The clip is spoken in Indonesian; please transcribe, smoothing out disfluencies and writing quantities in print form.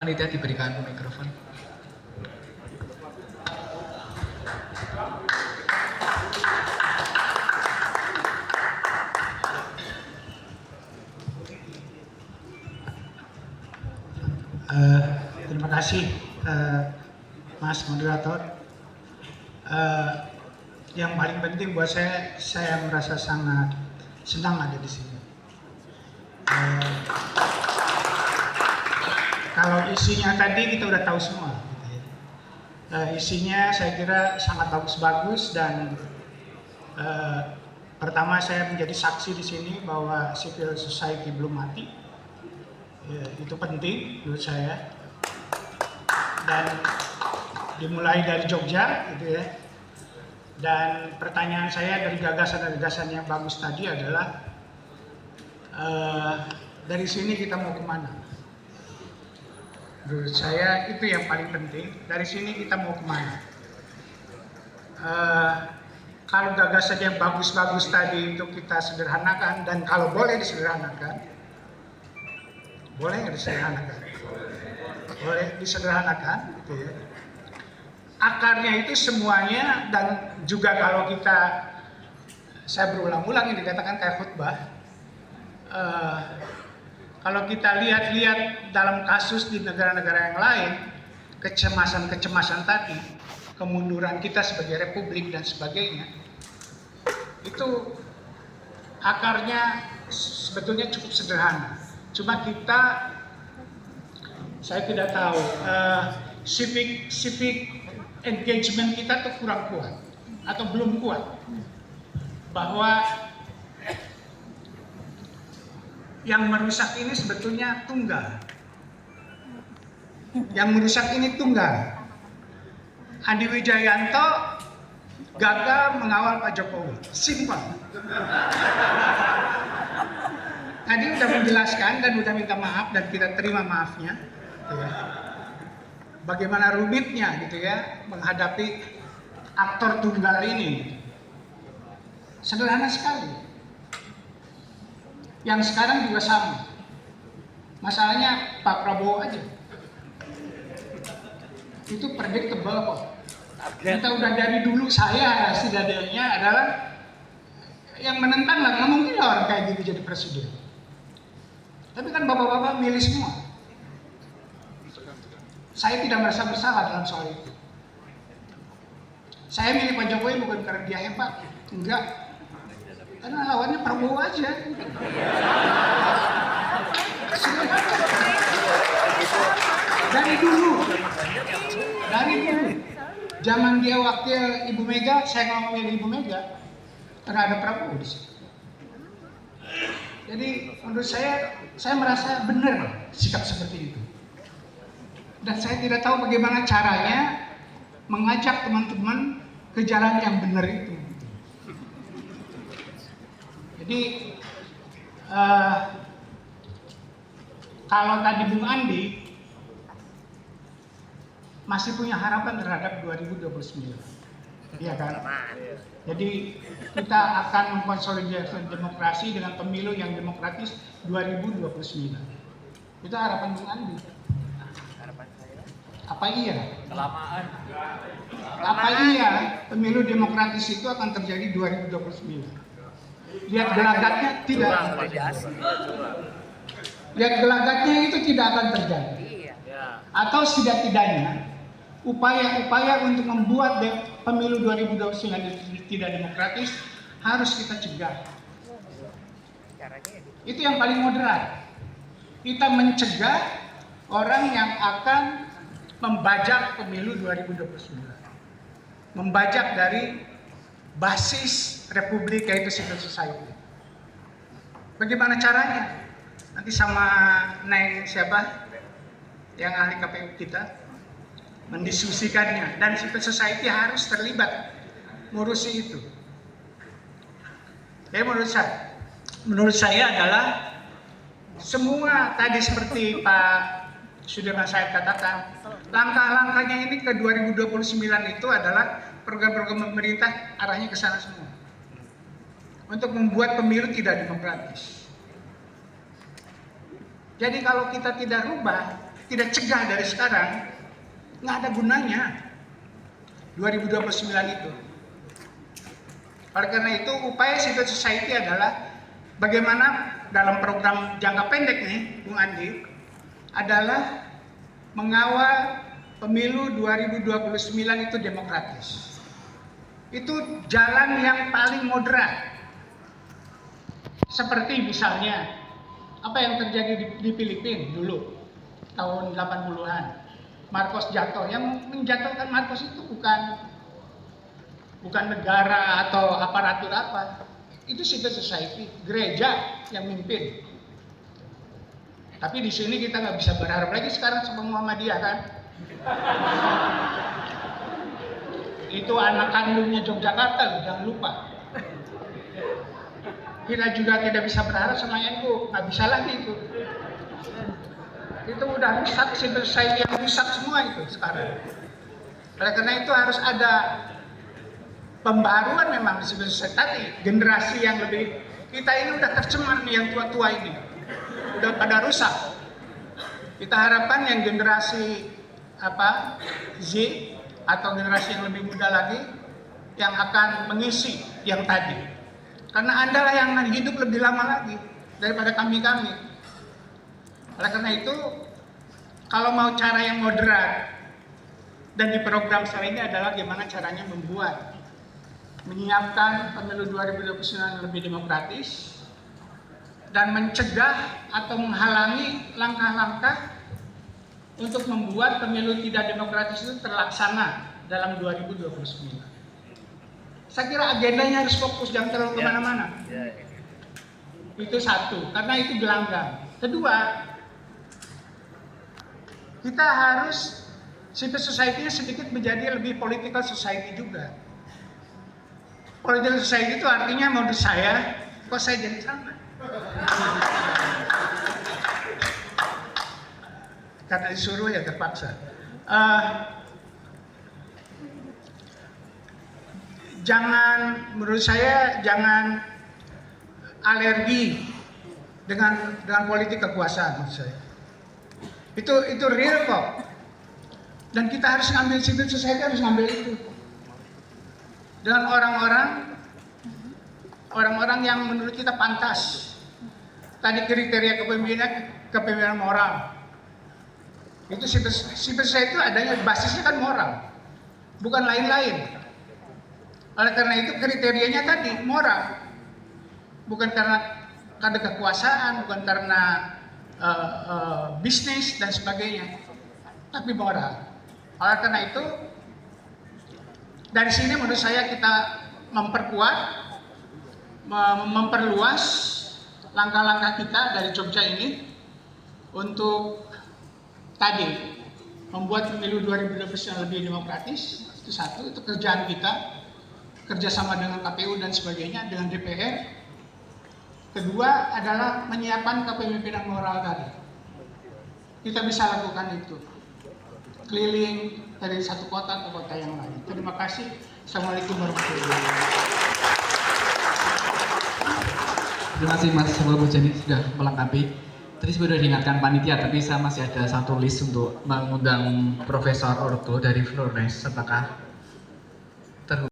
Panitia diberikan mikrofon. Terima kasih Mas Moderator. Yang paling penting buat saya merasa sangat senang ada di sini. Kalau isinya tadi kita udah tahu semua. Gitu ya. Isinya saya kira sangat bagus-bagus dan pertama saya menjadi saksi di sini bahwa civil society belum mati. Ya, itu penting menurut saya. Dan dimulai dari Jogja, gitu ya. Dan pertanyaan saya dari gagasan-gagasan yang bagus tadi adalah dari sini kita mau kemana? Menurut saya itu yang paling penting. Dari sini kita mau kemana? Kalau gagasan yang bagus-bagus tadi itu kita sederhanakan dan kalau boleh disederhanakan, boleh nggak disederhanakan? Boleh disederhanakan, gitu ya. Akarnya itu semuanya dan juga kalau saya berulang-ulang yang dikatakan kayak khutbah. Kalau kita lihat dalam kasus di negara-negara yang lain, kecemasan tadi, kemunduran kita sebagai republik dan sebagainya, itu akarnya sebetulnya cukup sederhana. Cuma saya tidak tahu, civic engagement kita tuh kurang kuat atau belum kuat, bahwa yang merusak ini sebetulnya tunggal. Yang merusak ini tunggal. Andi Wijayanto gagal mengawal Pak Jokowi. Simpel. Tadi udah menjelaskan dan udah minta maaf dan kita terima maafnya. Gitu ya. Bagaimana rumitnya gitu ya menghadapi aktor tunggal ini. Sederhana sekali. Yang sekarang juga sama. Masalahnya Pak Prabowo aja. Itu predictable kok. Kita udah dari dulu saya setidaknya adalah yang menentang lah, nggak mungkin orang kayak gitu jadi presiden. Tapi kan bapak-bapak milih semua. Saya tidak merasa bersalah dalam soal itu. Saya milih Pak Jokowi bukan karena dia hebat, enggak. Karena lawannya Prabowo aja. Dari dulu, zaman dia wakil Ibu Mega, saya nggak memilih Ibu Mega karena ada Prabowo di situ. Jadi menurut saya merasa benar sikap seperti itu. Dan saya tidak tahu bagaimana caranya mengajak teman-teman ke jalan yang benar itu. Jadi kalau tadi Bung Andi masih punya harapan terhadap 2029, iya kan? Jadi kita akan mengkonsolidasi demokrasi dengan pemilu yang demokratis 2029. Itu harapan Bung Andi. Apa iya? Kelamaan. Apa iya pemilu demokratis itu akan terjadi 2029? Lihat gelagatnya tidak. Lihat gelagatnya itu tidak akan terjadi. Atau setidak-tidaknya upaya-upaya untuk membuat pemilu 2029 tidak demokratis harus kita cegah. Itu yang paling moderat. Kita mencegah orang yang akan membajak pemilu 2029. Membajak dari basis republik yaitu civil society. Bagaimana caranya? Nanti sama Neng siapa yang ahli KPU kita mendiskusikannya dan civil society harus terlibat ngurusi itu. Jadi menurut saya adalah semua tadi seperti Pak Sudirman Said katakan, langkah-langkahnya ini ke 2029 itu adalah program-program pemerintah arahnya ke sana semua. Untuk membuat pemilu tidak demokratis. Jadi kalau kita tidak rubah, tidak cegah dari sekarang, nggak ada gunanya 2029 itu. Oleh karena itu, upaya civil society adalah bagaimana dalam program jangka pendek nih, Bung Andi, adalah mengawal pemilu 2029 itu demokratis. Itu jalan yang paling moderat. Seperti misalnya, apa yang terjadi di Filipina dulu, tahun 80-an. Marcos jatuh, yang menjatuhkan Marcos itu bukan negara atau aparatur apa, itu civil society, gereja yang mimpin. Tapi di sini kita nggak bisa berharap lagi sekarang sama Muhammadiyah kan? Itu anak kandungnya Yogyakarta loh, jangan lupa. Kita juga tidak bisa berharap sama NU, nggak bisa lagi itu. Itu udah rusak, civil society yang rusak semua itu sekarang. Oleh karena itu harus ada pembaruan memang di civil society tadi, generasi yang lebih, kita ini udah tercemar nih yang tua-tua ini, udah pada rusak. Kita harapkan yang generasi Z atau generasi yang lebih muda lagi yang akan mengisi yang tadi, karena Anda lah yang hidup lebih lama lagi daripada kami. Oleh karena itu, kalau mau cara yang moderat dan di program saya ini adalah gimana caranya menyiapkan pemilu 2029 lebih demokratis dan mencegah atau menghalangi langkah-langkah untuk membuat pemilu tidak demokratis itu terlaksana dalam 2029. Saya kira agendanya harus fokus, jangan terlalu kemana-mana. Itu satu, karena itu gelanggang. Kedua, kita harus civil society-nya sedikit menjadi lebih political society juga. Political society itu artinya menurut saya, kok saya jadi sama? Karena disuruh ya terpaksa. Menurut saya jangan alergi dengan politik kekuasaan menurut saya. Itu real kok. Dan kita harus ngambil, civil society harus ngambil itu. Dengan orang-orang yang menurut kita pantas. Tadi kriteria kepemimpinan moral. Itu civil society itu adanya basisnya kan moral, bukan lain-lain. Oleh karena itu kriterianya tadi moral, bukan karena kekuasaan, bukan karena bisnis dan sebagainya, tapi moral. Oleh karena itu, dari sini menurut saya kita memperluas langkah-langkah kita dari Jogja ini untuk tadi membuat pemilu 2029 lebih demokratis. Itu satu, itu kerjaan kita, kerjasama dengan KPU dan sebagainya, dengan DPR. Kedua adalah menyiapkan kepemimpinan moral tadi. Kita bisa lakukan itu, keliling dari satu kota ke kota yang lain. Terima kasih. Assalamualaikum warahmatullahi wabarakatuh. Terima kasih Mas Samuel Mujani sudah melengkapi. Tadi sudah diingatkan panitia, tapi saya masih ada satu list untuk mengundang Profesor Orto dari Flores. Apakah